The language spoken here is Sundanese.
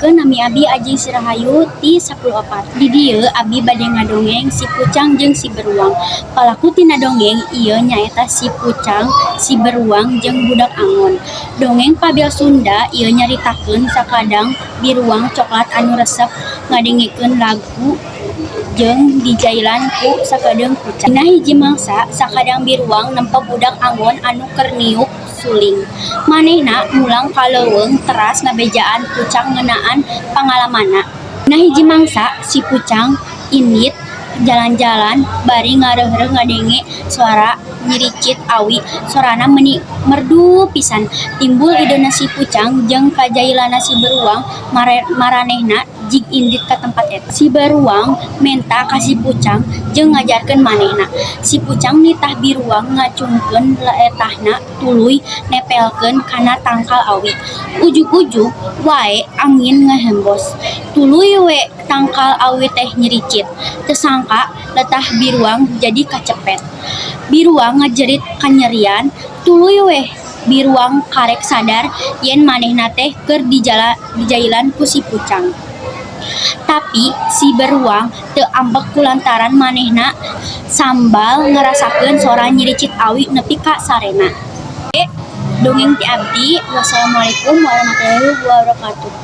Pangantikeun nami abdi Ajeng Si Rahayu ti 10/4. Di dieu abdi bade ngadongeng si Pucang jeung si Beruang. Palaku tina dongeng ieu nyaeta si Pucang, si Beruang jeung budak Angon. Dongeng Pabel Sunda ieu nyaritakeun sakadang biruang coklat anu resep ngadengikeun lagu jeung dijailan ku sakeudeung pucang. Dina hiji mangsa sakadang biruang nempo budak Angon anu keur niup suling. Manehna mulang ka leuweung teras ngabejaan Pucang ngeunaan pangalamanna. Dina hiji mangsa si Pucang indit jalan-jalan bari ngareureuh ngadenge suara nyiricit awi sorana meuni merdu pisan. Timbul idena si Pucang jeung kajailanna si Beruang maranehna jig indit ka tempat eta. Si Beruang menta ka si Pucang jeung ngajarkeun manehna. Si Pucang nitah biruang ngacungkeun laetahna tuluy nepelkeun kana tangkal awi. Ujug-ujug wae angin ngahembos. Tuluy we tangkal awi teh nyiricit. Teu sangka letah biruang jadi kacepet. Biruang ngajerit kanyerian, tuluy we biruang karek sadar yen manehna teh keur dijailan ku si Pucang. Tapi si Beruang teu ambek kulantaran manehna sambal ngarasakeun sora nyiricit awi nepi ka sarena. Dongeng ti abdi. Wassalamualaikum warahmatullahi wabarakatuh.